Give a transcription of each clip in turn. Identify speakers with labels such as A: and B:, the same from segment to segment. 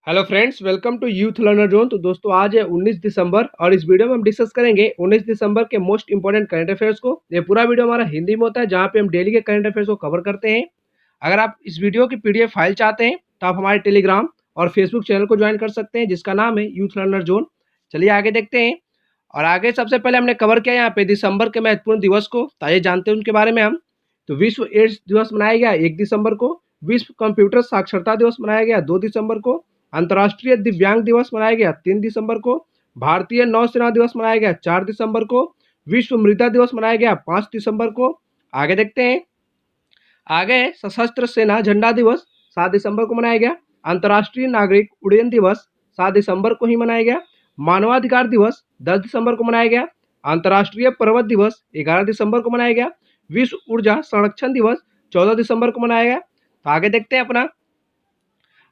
A: Hello friends, welcome to youth learner zone. तो दोस्तों आज है 19 दिसंबर और इस वीडियो में हम डिस्कस करेंगे 19 दिसंबर के मोस्ट इंपॉर्टेंट करंट अफेयर्स को। ये पूरा वीडियो हमारा हिंदी में होता है जहाँ पे हम डेली के करंट अफेयर्स को कवर करते हैं। अगर आप इस वीडियो की पीडीएफ फाइल चाहते हैं तो आप हमारे टेलीग्राम और फेसबुक चैनल को ज्वाइन कर सकते हैं जिसका नाम है यूथ लर्नर जोन। चलिए आगे देखते हैं। और आगे सबसे पहले हमने कवर किया यहाँ पे दिसंबर के महत्वपूर्ण दिवस को, तो आइए जानते हैं उनके बारे में हम। तो विश्व एड्स दिवस मनाया गया 1 दिसंबर को। विश्व कंप्यूटर साक्षरता दिवस मनाया गया 2 दिसंबर को। अंतर्राष्ट्रीय दिव्यांग दिवस मनाया गया 3 दिसंबर को। भारतीय नौसेना दिवस मनाया गया 4 दिसंबर को। विश्व मृदा दिवस मनाया गया 5 दिसंबर को। आगे देखते हैं। आगे सशस्त्र सेना झंडा दिवस 7 दिसंबर को मनाया गया। अंतर्राष्ट्रीय नागरिक उड्डयन दिवस 7 दिसंबर को ही मनाया गया। मानवाधिकार दिवस 10 दिसंबर को मनाया गया। अंतर्राष्ट्रीय पर्वत दिवस 11 दिसंबर को मनाया गया। विश्व ऊर्जा संरक्षण दिवस 14 दिसंबर को मनाया गया। तो आगे देखते हैं अपना।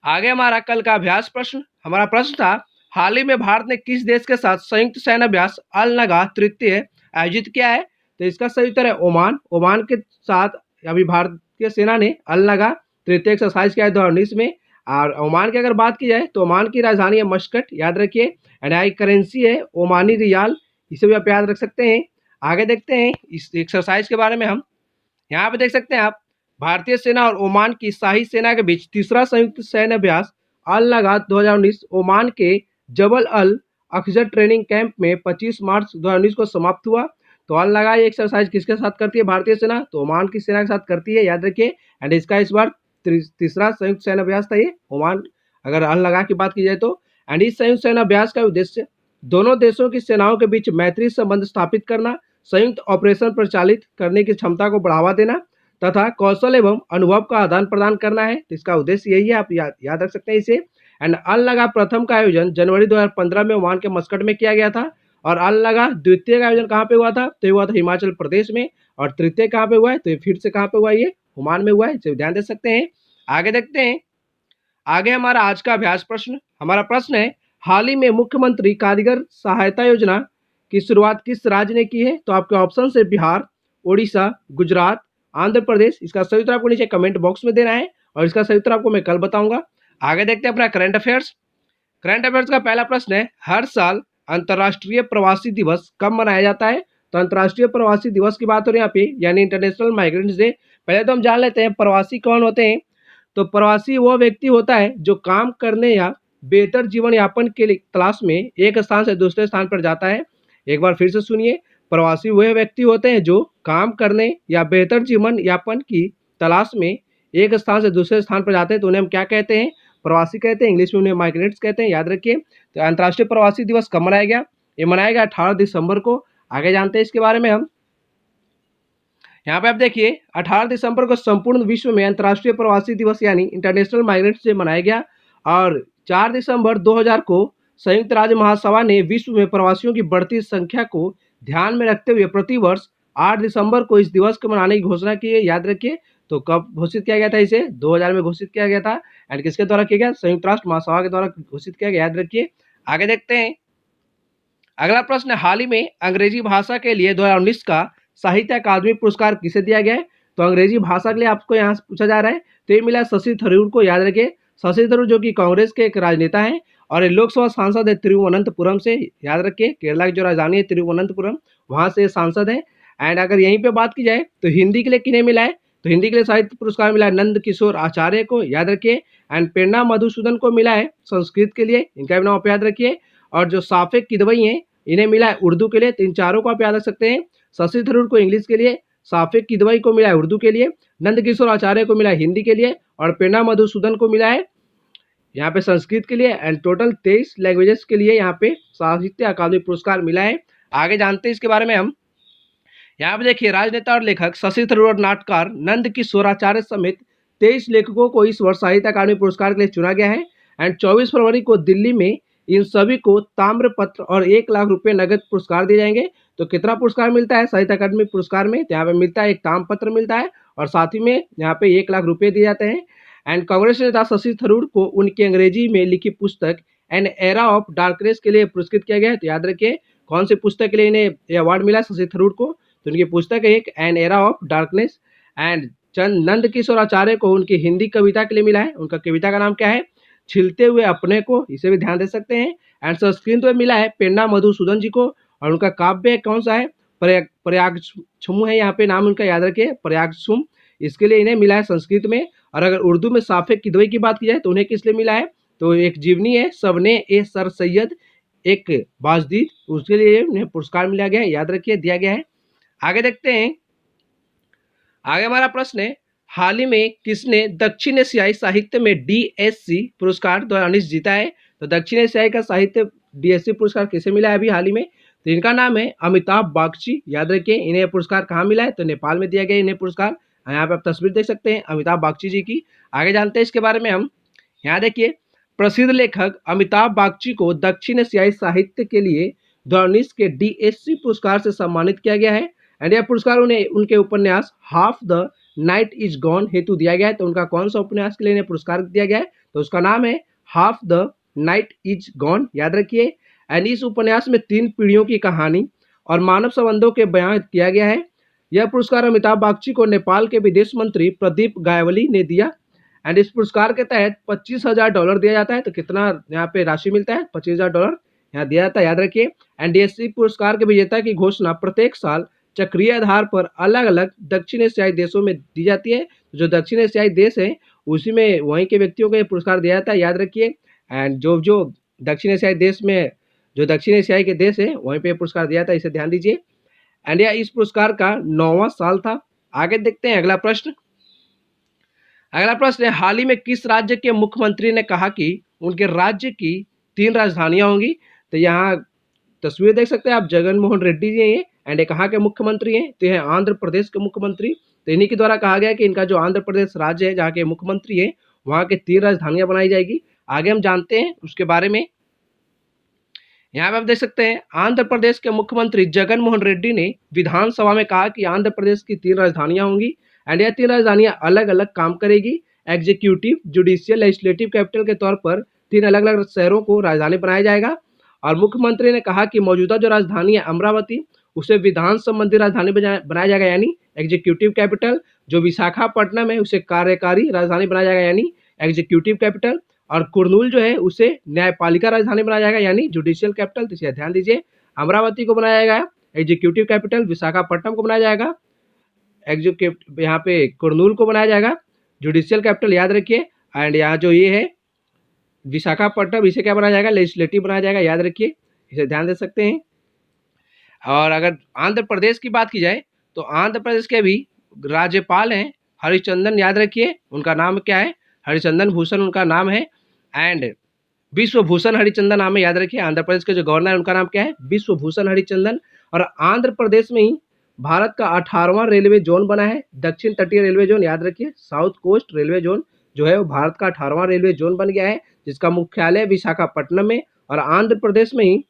A: आगे हमारा कल का अभ्यास प्रश्न। हमारा प्रश्न था, हाल ही में भारत ने किस देश के साथ संयुक्त सैन्य अभ्यास अल नगा तृतीय आयोजित किया है? तो इसका सही उत्तर है ओमान। ओमान के साथ अभी भारतीय सेना ने अल नगा तृतीय एक्सरसाइज किया है 2019 में। और ओमान की अगर बात की जाए तो ओमान की राजधानी है मस्कट, याद रखिए। एंड आई करेंसी है ओमानी रियाल, इसे भी आप याद रख सकते हैं। आगे देखते हैं इस एक्सरसाइज के बारे में हम। यहाँ पे देख सकते हैं आप, भारतीय सेना और ओमान की शाही सेना के बीच तीसरा संयुक्त सैन्य अभ्यास अल नगा 2019 ओमान के जबल अल अखजर ट्रेनिंग कैंप में 25 मार्च 2019 को समाप्त हुआ। तो अल नगा ये एक्सरसाइज किसके साथ करती है भारतीय सेना? तो ओमान की सेना के साथ करती है, याद रखिए। एंड इसका इस बार तीसरा संयुक्त सैन्य अभ्यास था ये ओमान, अगर अल नगा की बात की जाए तो। एंड इस संयुक्त सैन्य अभ्यास का उद्देश्य दोनों देशों की सेनाओं के बीच मैत्री संबंध स्थापित करना, संयुक्त ऑपरेशन परिचालित करने की क्षमता को बढ़ावा देना तथा कौशल एवं अनुभव का आदान प्रदान करना है। तो इसका उद्देश्य यही है, आप याद रख सकते हैं इसे। एंड अल नगा प्रथम का आयोजन जनवरी 2015 में ओमान के मस्कट में किया गया था। और अल नगा द्वितीय का आयोजन कहाँ पे हुआ था? तो हुआ था हिमाचल प्रदेश में। और तृतीय कहाँ पे हुआ है? तो फिर से कहाँ पे हुआ है? ये ओमान में हुआ है, इसे ध्यान दे सकते हैं। आगे देखते हैं। आगे हमारा आज का अभ्यास प्रश्न। हमारा प्रश्न है, हाल ही में मुख्यमंत्री कारीगर सहायता योजना की शुरुआत किस राज्य ने की है? तो आपके ऑप्शन है बिहार, उड़ीसा, गुजरात, आंध्र प्रदेश। इसका सही उत्तर आपको नीचे कमेंट बॉक्स में देना है और इसका सही उत्तर आपको मैं कल बताऊंगा। आगे देखते हैं अपना करंट अफेयर्स। करंट अफेयर्स का पहला प्रश्न है, हर साल अंतर्राष्ट्रीय प्रवासी दिवस कब मनाया जाता है? तो अंतर्राष्ट्रीय प्रवासी दिवस की बात हो रही है यहाँ पे, यानी इंटरनेशनल माइग्रेंट्स डे। पहले तो हम जान लेते हैं प्रवासी कौन होते हैं। तो प्रवासी वह व्यक्ति होता है जो काम करने या बेहतर जीवन यापन के लिए तलाश में एक स्थान से दूसरे स्थान पर जाता है। एक बार फिर से सुनिए, प्रवासी वह व्यक्ति होते हैं जो काम करने या बेहतर जीवन यापन की तलाश में एक स्थान से दूसरे स्थान पर जाते हैं, तो उन्हें हम क्या कहते हैं? प्रवासी कहते हैं। इंग्लिश में उन्हें माइग्रेंट्स कहते हैं, याद रखिए। तो अंतर्राष्ट्रीय प्रवासी दिवस कब मनाया गया? ये मनाया गया 18 दिसंबर को। आगे जानते हैं इसके बारे में हम। यहाँ पे आप देखिए, 18 दिसंबर को संपूर्ण विश्व में अंतर्राष्ट्रीय प्रवासी दिवस यानी इंटरनेशनल माइग्रेंट्स डे मनाया गया। और 4 दिसंबर 2000 को संयुक्त राज्य महासभा ने विश्व में प्रवासियों की बढ़ती संख्या को ध्यान में रखते हुए प्रतिवर्ष 8 दिसंबर को इस दिवस को मनाने की घोषणा की है, याद रखिए। तो कब घोषित किया गया था? इसे 2000 में घोषित किया गया था। एंड किसके द्वारा किया गया? संयुक्त राष्ट्र महासभा के द्वारा घोषित किया गया, याद रखिए। आगे देखते हैं। अगला प्रश्न, हाल ही में अंग्रेजी भाषा के लिए 2019 का साहित्य अकादमी पुरस्कार किसे दिया गया है? तो अंग्रेजी भाषा के लिए आपको यहाँ से पूछा जा रहा है, तो ये मिला शशि थरूर को, याद रखिए। शशि थरूर जो कि कांग्रेस के एक राजनेता हैं और लोकसभा सांसद है तिरुवनंतपुरम से, याद रखिए। केरला की जो राजधानी है तिरुवनंतपुरम, वहाँ से सांसद है। एंड अगर यहीं पे बात की जाए तो हिंदी के लिए किन्हें मिला है? तो हिंदी के लिए साहित्य पुरस्कार मिला है नंद किशोर आचार्य को, याद रखिए। एंड प्रेरणा मधुसूदन को मिला है संस्कृत के लिए, इनका भी नाम आप याद रखिए। और जो साफे किदवई हैं, इन्हें मिला है उर्दू के लिए। तो इन चारों को आप याद रख सकते हैं। शशि थरूर को इंग्लिश के लिए, साफिक किदवई को मिला है उर्दू के लिए, नंद किशोर आचार्य को मिला है हिंदी के लिए और प्रेरणा मधुसूदन को मिला है यहाँ पे संस्कृत के लिए। एंड टोटल 23 लैंग्वेजेस के लिए यहाँ पे साहित्य अकादमी पुरस्कार मिला है। आगे जानते हैं इसके बारे में हम। यहाँ पे देखिए, राजनेता और लेखक शशि थरूर और नाटककार नंद किशोर आचार्य समेत 23 लेखकों को इस वर्ष साहित्य अकादमी पुरस्कार के लिए चुना गया है। एंड 24 फरवरी को दिल्ली में इन सभी को ताम्रपत्र और 1 लाख रुपए नगद पुरस्कार दिए जाएंगे। तो कितना पुरस्कार मिलता है साहित्य अकादमी पुरस्कार में? तो यहाँ पे मिलता है एक ताम्रपत्र मिलता है और साथ ही में यहाँ पे 1 लाख रुपए दिए जाते हैं। एंड कांग्रेस नेता शशि थरूर को उनकी अंग्रेजी में लिखी पुस्तक एन एरा ऑफ डार्कनेस के लिए पुरस्कृत किया गया है। तो याद रखिए कौन सी पुस्तक के लिए इन्हें ये अवार्ड मिला शशि थरूर को? तो उनकी पुस्तक है एक an era of darkness. And Chand Nand Kishore Acharya को उनकी हिंदी कविता के लिए मिला है। उनका कविता का नाम क्या है? छिलते हुए अपने को, इसे भी ध्यान दे सकते हैं। एंड संस्कृत में मिला है पेन्ना मधुसूदन जी को, और उनका काव्य कौन सा है, प्रयागछुम है, यहाँ पे नाम उनका याद रखिए, प्रयागछुम, इसके लिए इन्हें मिला है संस्कृत में। और अगर उर्दू में साफे किदवई की बात की जाए तो उन्हें किस लिए मिला है, तो एक जीवनी है सबने ए सर सैयद एक बाजदीद, उसके लिए उन्हें पुरस्कार मिला गया है, याद रखिए, दिया गया है। आगे देखते हैं, आगे हमारा प्रश्न है, हाल ही में किसने दक्षिण एशियाई साहित्य में डीएससी पुरस्कार 2019 जीता है। तो दक्षिण एशियाई का साहित्य डीएससी पुरस्कार किसे मिला है अभी हाल ही में, तो इनका नाम है अमिताभ बागची, याद रखिए। इन्हें पुरस्कार कहाँ मिला है, तो नेपाल में दिया गया इन्हें पुरस्कार। यहाँ पे आप तस्वीर देख सकते हैं अमिताभ बागची जी की। आगे जानते हैं इसके बारे में हम। यहाँ देखिए, प्रसिद्ध लेखक अमिताभ बागची को दक्षिण एशियाई साहित्य के लिए 2019 के डीएससी पुरस्कार से सम्मानित किया गया है। एंड यह पुरस्कार उन्हें उनके उपन्यास half the night is gone हेतु दिया गया है। तो उनका कौन सा उपन्यास के लिए इन्हें पुरस्कार दिया गया है, तो उसका नाम है half the night is gone, याद रखिए। एंड इस उपन्यास में 3 पीढ़ियों की कहानी और मानव संबंधों के बयान किया गया है। यह पुरस्कार अमिताभ बागची को नेपाल के विदेश मंत्री प्रदीप गायवली ने दिया। एंड इस पुरस्कार के तहत $25,000 दिया जाता है। तो कितना यहाँ पे राशि मिलता है, $25,000 यहाँ दिया जाता है, याद रखिए। एंड डीएससी पुरस्कार के विजेता की घोषणा प्रत्येक साल चक्रीय आधार पर अलग अलग दक्षिण एशियाई देशों में दी जाती है। जो दक्षिण एशियाई देश है उसी में वहीं के व्यक्तियों को ये पुरस्कार दिया जाता है, याद रखिए। एंड जो जो दक्षिण एशियाई देश में, जो दक्षिण एशियाई के देश है वहीं पे पुरस्कार दिया जाता है, इसे ध्यान दीजिए। एंड यह इस पुरस्कार का 9वां साल था। आगे देखते हैं अगला प्रश्न। अगला प्रश्न है, हाल ही में किस राज्य के मुख्यमंत्री ने कहा कि उनके राज्य की 3 राजधानियां होंगी। तो यहाँ तस्वीर देख सकते हैं आप, जगन मोहन रेड्डी जी हैं एंड ये कहाँ के मुख्यमंत्री हैं, तो यह आंध्र प्रदेश के मुख्यमंत्री। तो इन्हीं के द्वारा कहा गया कि इनका जो आंध्र प्रदेश राज्य है जहाँ के मुख्यमंत्री हैं वहाँ के 3 राजधानियां बनाई जाएगी। आगे हम जानते हैं उसके बारे में। यहाँ पे आप देख सकते हैं, आंध्र प्रदेश के मुख्यमंत्री जगन मोहन रेड्डी ने विधानसभा में कहा कि आंध्र प्रदेश की 3 राजधानियां होंगी। एंड यह 3 राजधानियां अलग अलग काम करेगी। एग्जीक्यूटिव, जुडिशियल, लेजिस्लेटिव कैपिटल के तौर पर 3 अलग अलग शहरों को राजधानी बनाया जाएगा। और मुख्यमंत्री ने कहा कि मौजूदा जो राजधानी है अमरावती, उसे विधान संबंधी राजधानी बनाया जाएगा, यानी एग्जीक्यूटिव कैपिटल। जो विशाखापट्टनम है उसे कार्यकारी राजधानी बनाया जाएगा, यानी एग्जीक्यूटिव कैपिटल। और कुर्नूल जो है उसे न्यायपालिका राजधानी बनाया जाएगा, यानी जुडिशियल कैपिटल। तो इसे ध्यान दीजिए, अमरावती को बनाया जाएगा एग्जीक्यूटिव कैपिटल, विशाखापट्टनम को बनाया जाएगा एग्जीक्यूटिव, यहाँ पे कुर्नूल को बनाया जाएगा जुडिशियल कैपिटल, याद रखिए। एंड यहाँ जो ये है विशाखापट्टनम, इसे क्या बनाया जाएगा, लेजिस्लेटिव बनाया जाएगा, याद रखिए, इसे ध्यान दे सकते हैं। और अगर आंध्र प्रदेश की बात की जाए तो आंध्र प्रदेश के भी राज्यपाल हैं हरिचंदन, याद रखिए, उनका नाम क्या है, हरिचंदन भूषण उनका नाम है। एंड विश्वभूषण हरिचंदन नाम है, याद रखिए। आंध्र प्रदेश के जो गवर्नर है उनका नाम क्या है, विश्वभूषण हरिचंदन। और आंध्र प्रदेश में ही भारत का 18वां रेलवे जोन बना है, दक्षिण तटीय रेलवे जोन, याद रखिए। साउथ कोस्ट रेलवे जोन जो है वो भारत का 18वां रेलवे जोन बन गया है, जिसका मुख्यालय विशाखापट्टनम में। और आंध्र प्रदेश में ही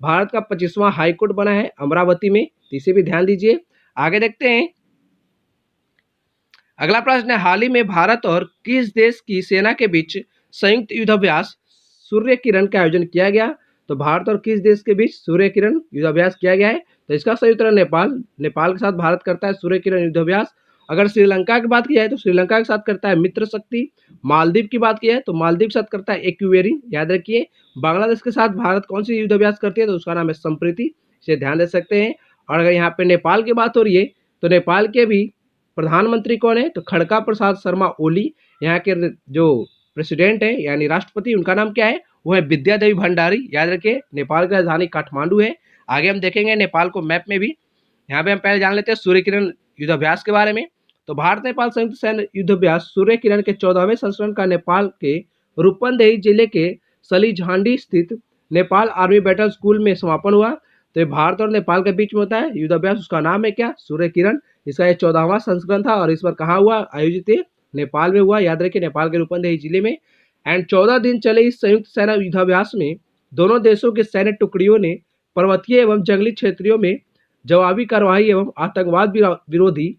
A: भारत का 25वां हाईकोर्ट बना है अमरावती में, इसे भी ध्यान दीजिए। आगे देखते हैं, अगला प्रश्न है, हाल ही में भारत और किस देश की सेना के बीच संयुक्त युद्धाभ्यास सूर्य किरण का आयोजन किया गया। तो भारत और किस देश के बीच सूर्य किरण युद्धाभ्यास किया गया है, तो इसका सही उत्तर है नेपाल। नेपाल के साथ भारत करता है सूर्य किरण युद्धाभ्यास। अगर श्रीलंका की बात की जाए तो श्रीलंका के साथ करता है मित्र शक्ति। मालदीव की बात की जाए तो मालदीव के साथ करता है एक्वेरिन, याद रखिए। बांग्लादेश के साथ भारत कौन सी युद्धाभ्यास करती है, तो उसका नाम है संप्रीति, इसे ध्यान दे सकते हैं। और अगर यहाँ पे नेपाल की बात हो रही है तो नेपाल के भी प्रधानमंत्री कौन है, तो खड़का प्रसाद शर्मा ओली। यहाँ के जो प्रेसिडेंट है यानी राष्ट्रपति, उनका नाम क्या है, वो है विद्या देवी भंडारी, याद रखिए। नेपाल की राजधानी काठमांडू है। आगे हम देखेंगे नेपाल को मैप में भी। यहाँ पे हम पहले जान लेते हैं सूर्य किरण युद्धाभ्यास के बारे में। तो भारत नेपाल संयुक्त सैन्य युद्धाभ्यास सूर्य किरण के 14वें संस्करण का नेपाल के रूपन्देही जिले के सलीझांडी स्थित नेपाल आर्मी बैटल स्कूल में समापन हुआ। तो ये भारत और नेपाल के बीच में होता है युद्धाभ्यास, उसका नाम है क्या, सूर्य किरण। इसका ये 14वां संस्करण था और इस पर कहाँ हुआ, आयोजित नेपाल में हुआ, याद रखिए, नेपाल के रूपन्देही जिले में। एंड 14 दिन चले इस संयुक्त सेना युद्धाभ्यास में दोनों देशों के सैन्य टुकड़ियों ने पर्वतीय एवं जंगली क्षेत्रों में जवाबी कार्रवाई एवं आतंकवाद विरोधी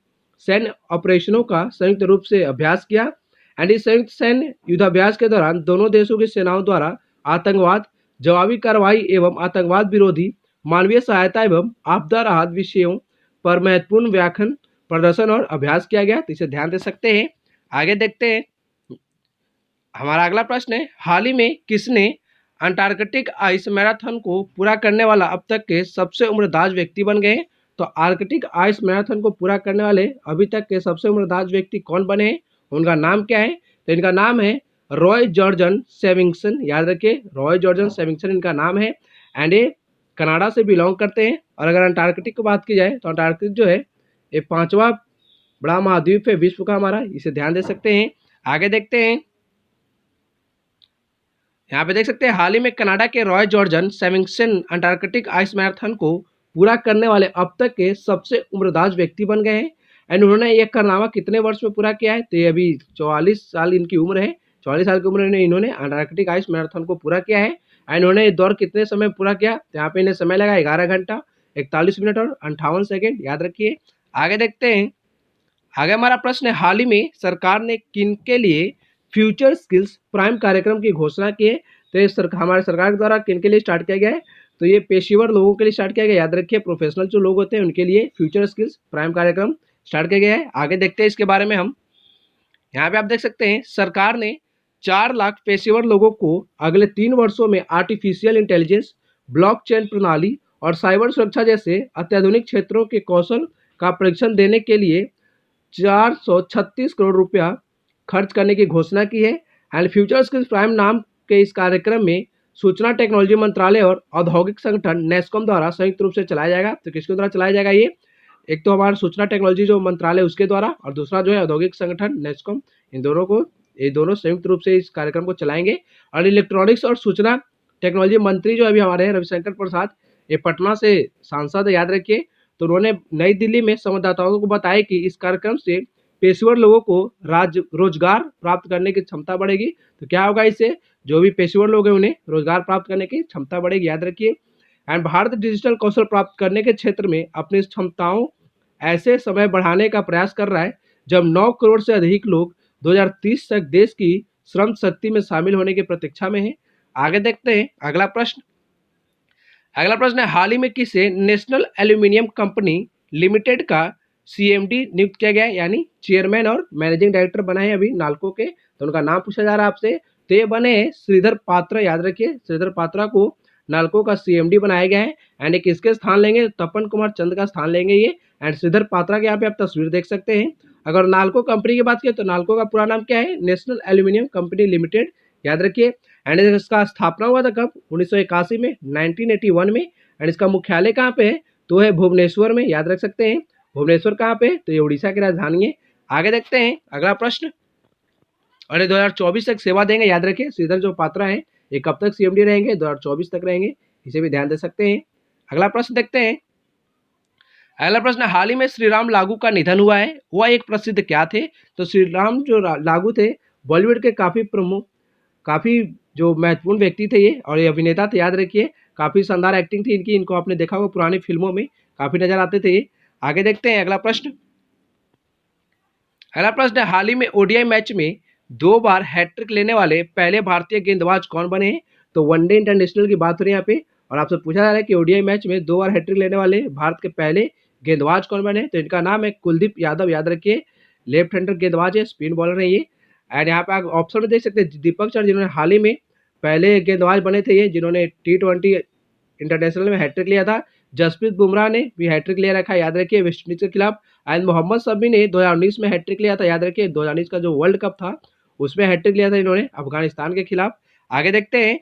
A: सैन्य ऑपरेशनों का संयुक्त रूप से अभ्यास किया। एंड इस संयुक्त सैन्य युद्धाभ्यास के दौरान दोनों देशों की सेनाओं द्वारा आतंकवाद, जवाबी कार्रवाई एवं आतंकवाद विरोधी मानवीय सहायता एवं आपदा राहत विषयों पर महत्वपूर्ण व्याख्यान, प्रदर्शन और अभ्यास किया गया। तो इसे ध्यान दे सकते हैं। आगे देखते हैं, हमारा अगला प्रश्न है, हाल ही में किसने अंटार्कटिक आइस मैराथन को पूरा करने वाला अब तक के सबसे उम्रदराज व्यक्ति बन गए? तो आर्कटिक आइस मैराथन को पूरा करने वाले अभी तक के सबसे उम्रदराज व्यक्ति कौन बने हैं, उनका नाम क्या है? तो इनका नाम है रॉय जॉर्जन सेविंगसन। याद रखिए, रॉय जॉर्जन सेविंगसन इनका नाम है एंड ये कनाडा से बिलोंग करते हैं। और अगर अंटार्कटिक की बात की जाए तो अंटार्कटिक जो है ये 5वां बड़ा महाद्वीप है विश्व का हमारा, इसे ध्यान दे सकते हैं। आगे देखते हैं, यहाँ पे देख सकते हैं हाल ही में कनाडा के Roy Jorgen Svenningsen Antarctic ice marathon को पूरा करने वाले अब तक के सबसे उम्रदराज व्यक्ति बन गए हैं। एंड उन्होंने ये कारनामा कितने वर्ष में पूरा किया है? तो ये अभी 44 साल इनकी उम्र है। 44 साल की उम्र में इन्होंने अंटार्कटिक आइस मैराथन को पूरा किया है। एंड उन्होंने ये दौड़ कितने समय पूरा किया? तो यहाँ पे इन्हें समय लगा 11 घंटा 41 मिनट और 58 सेकेंड। याद रखिए। आगे देखते हैं, आगे हमारा प्रश्न है, हाल ही में सरकार ने किन के लिए फ्यूचर स्किल्स प्राइम कार्यक्रम की घोषणा की है? तो ये हमारे सरकार के द्वारा किन के लिए स्टार्ट किया गया है? तो ये पेशेवर लोगों के लिए स्टार्ट किया गया। याद रखिए, प्रोफेशनल जो लोग होते हैं उनके लिए फ्यूचर स्किल्स प्राइम कार्यक्रम स्टार्ट किया गया है। आगे देखते हैं इसके बारे में हम। यहाँ पे आप देख सकते हैं सरकार ने 4 लाख पेशेवर लोगों को अगले 3 वर्षों में आर्टिफिशियल इंटेलिजेंस, ब्लॉकचेन प्रणाली और साइबर सुरक्षा जैसे अत्याधुनिक क्षेत्रों के कौशल का प्रशिक्षण देने के लिए 436 करोड़ रुपया खर्च करने की घोषणा की है। एंड फ्यूचर स्किल्स प्राइम नाम के इस कार्यक्रम में सूचना टेक्नोलॉजी मंत्रालय और औद्योगिक संगठन नेस्कॉम द्वारा संयुक्त रूप से चलाया जाएगा। तो किसके द्वारा चलाया जाएगा ये? एक तो हमारा सूचना टेक्नोलॉजी जो मंत्रालय उसके द्वारा, और दूसरा जो है औद्योगिक संगठन नेस्कॉम, इन दोनों को, ये दोनों संयुक्त रूप से इस कार्यक्रम को चलाएंगे। और इलेक्ट्रॉनिक्स और सूचना टेक्नोलॉजी मंत्री जो अभी हमारे हैं रविशंकर प्रसाद, ये पटना से सांसद है, याद रखिए। तो उन्होंने नई दिल्ली में संवाददाताओं को बताया कि इस कार्यक्रम से पेशेवर लोगों को रोजगार प्राप्त करने की क्षमता बढ़ेगी। तो क्या होगा इससे? जो भी पेशेवर लोग हैं उन्हें रोजगार प्राप्त करने की क्षमता बढ़ेगी। याद रखिए। एंड भारत डिजिटल कौशल प्राप्त करने के क्षेत्र में अपनी क्षमताओं ऐसे समय बढ़ाने का प्रयास कर रहा है जब 9 करोड़ से अधिक लोग 2030 तक देश की श्रम शक्ति में शामिल होने की प्रतीक्षा में हैं। आगे देखते हैं अगला प्रश्न। अगला प्रश्न है, हाल ही में किसे नेशनल एल्यूमिनियम कंपनी लिमिटेड का सीएमडी नियुक्त किया गया है, यानी चेयरमैन और मैनेजिंग डायरेक्टर बना है अभी नाल्को के? तो उनका नाम पूछा जा रहा है आपसे। तो ये बने हैं श्रीधर पात्रा। याद रखिए, श्रीधर पात्रा को नाल्को का सीएमडी बनाया गया है। एंड एक किसके स्थान लेंगे? तपन कुमार चंद का स्थान लेंगे ये। एंड श्रीधर पात्रा के यहाँ पे आप तस्वीर देख सकते हैं। अगर नाल्को कंपनी की बात करें तो नाल्को का पूरा नाम क्या है? National aluminium company limited. याद रखिए। एंड इसका स्थापना हुआ था कब? 1981 में, 1981 में। एंड इसका मुख्यालय कहाँ पे है? तो है भुवनेश्वर में। याद रख सकते हैं। भुवनेश्वर कहाँ पे? तो ये उड़ीसा की राजधानी है। आगे देखते हैं अगला प्रश्न। और ये 2024 तक सेवा देंगे। याद रखिए, श्रीधर जो पात्रा है ये कब तक सीएमडी रहेंगे? 2024 तक रहेंगे, इसे भी ध्यान दे सकते हैं। अगला प्रश्न देखते हैं। अगला प्रश्न, हाल ही में श्री राम लागू का निधन हुआ है, वह एक प्रसिद्ध क्या थे? तो श्री राम जो लागू थे बॉलीवुड के काफी प्रमुख, काफी जो महत्वपूर्ण व्यक्ति थे ये, और ये अभिनेता थे। याद रखिए, काफी शानदार एक्टिंग थी इनकी, इनको आपने देखा होगा पुरानी फिल्मों में काफी नजर आते थे। आगे देखते हैं अगला प्रश्न। अगला प्रश्न है, हाल ही में ओडीआई मैच में 2 बार हैट्रिक लेने वाले पहले भारतीय गेंदबाज कौन बने हैं? तो वनडे इंटरनेशनल की बात हो रही है यहाँ पे, और आपसे पूछा जा रहा है कि ओडीआई मैच में 2 बार हैट्रिक लेने वाले भारत के पहले गेंदबाज कौन बने? तो इनका नाम है कुलदीप यादव। याद रखिए, लेफ्ट हैंडर गेंदबाज है, स्पिन बॉलर है ये। एंड यहाँ पे आप ऑप्शन में देख सकते हैं दीपक चहर, जिन्होंने हाल ही में पहले गेंदबाज बने थे ये, जिन्होंने T20 इंटरनेशनल में हैट्रिक लिया था। जसप्रीत बुमराह ने भी हैट्रिक ले रखा है, याद रखिए, वेस्टइंडीज के खिलाफ। एंड मोहम्मद शमी ने 2019 में हैट्रिक लिया था। याद रखिए, 2019 का जो वर्ल्ड कप था उसमें हैट्रिक लिया था इन्होंने अफगानिस्तान के खिलाफ। आगे देखते हैं,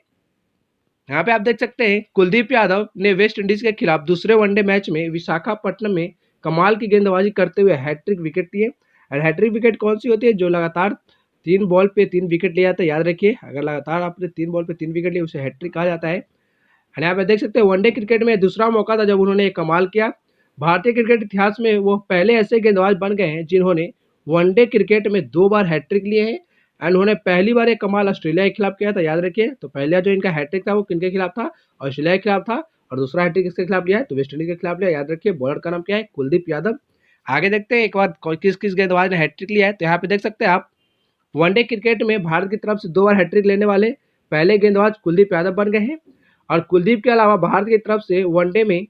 A: यहाँ पे आप देख सकते हैं कुलदीप यादव ने वेस्ट इंडीज के खिलाफ दूसरे वनडे मैच में विशाखापट्टनम में कमाल की गेंदबाजी करते हुए हैट्रिक विकेट लिए। और हैट्रिक विकेट कौन सी होती है? जो लगातार 3 बॉल पे 3 विकेट लिया जाता है। याद रखिए, अगर लगातार आपने 3 बॉल पे 3 विकेट लिए उसे हैट्रिक कहा जाता है। यहाँ पे देख सकते हैं वनडे क्रिकेट में दूसरा मौका था जब उन्होंने कमाल किया। भारतीय क्रिकेट इतिहास में वो पहले ऐसे गेंदबाज बन गए हैं जिन्होंने वनडे क्रिकेट में 2 बार हैट्रिक लिए हैं। एंड उन्होंने पहली बार एक कमाल ऑस्ट्रेलिया के खिलाफ किया था। याद रखिए, तो पहला जो इनका हैट्रिक था वो किनके खिलाफ था? ऑस्ट्रेलिया के खिलाफ था। और दूसरा हैट्रिक किसके खिलाफ लिया है? तो वेस्ट इंडीज के खिलाफ लिया। याद रखिए, बॉलर का नाम क्या है? कुलदीप यादव। आगे देखते हैं एक बार किस किस गेंदबाज ने हैट्रिक लिया है। तो यहाँ पे देख सकते हैं आप, वनडे क्रिकेट में भारत की तरफ से 2 बार हैट्रिक लेने वाले पहले गेंदबाज कुलदीप यादव बन गए हैं। और कुलदीप के अलावा भारत की तरफ से वनडे में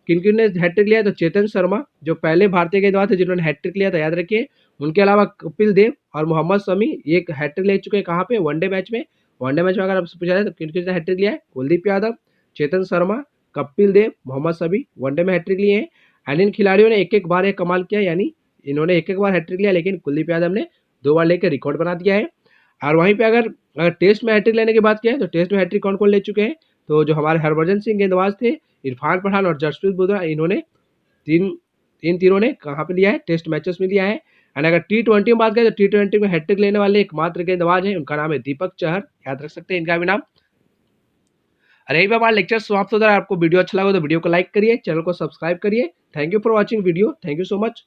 A: किन किन ने हैट्रिक लिया? तो चेतन शर्मा जो पहले भारतीय गेंदबाज थे जिन्होंने हैट्रिक लिया था। याद रखिए, उनके अलावा कपिल देव और मोहम्मद शमी ये एक हैट्रिक ले चुके हैं कहाँ पे, वनडे मैच में। वनडे मैच में अगर आपसे पूछा जाए तो किन किसने हैट्रिक लिया है, कुलदीप यादव, चेतन शर्मा, कपिल देव, मोहम्मद शमी वनडे में हैट्रिक लिए हैं। एंड इन खिलाड़ियों ने एक बार ये कमाल किया, यानी इन्होंने एक बार हैट्रिक लिया, लेकिन कुलदीप यादव ने 2 बार लेकर रिकॉर्ड बना दिया है। और वहीं पे अगर टेस्ट में हैट्रिक लेने की बात की है तो टेस्ट में हैट्रिक कौन कौन ले चुके हैं, तो जो हमारे हरभजन सिंह गेंदबाज थे, इरफान पठान और जसप्रीत बुमराह, इन्होंने तीनों ने कहाँ पे लिया है, टेस्ट मैचेस में लिया है। एंड अगर टी20 में बात करें तो टी20 में हैट्रिक लेने वाले एकमात्र गेंदबाज हैं, उनका नाम है दीपक चहर, याद रख सकते हैं इनका भी नाम। अरे यही हमारा लेक्चर समाप्त होता है। आपको वीडियो अच्छा लगा तो वीडियो को लाइक करिए, चैनल को सब्सक्राइब करिए। Thank you for watching video, thank you so much.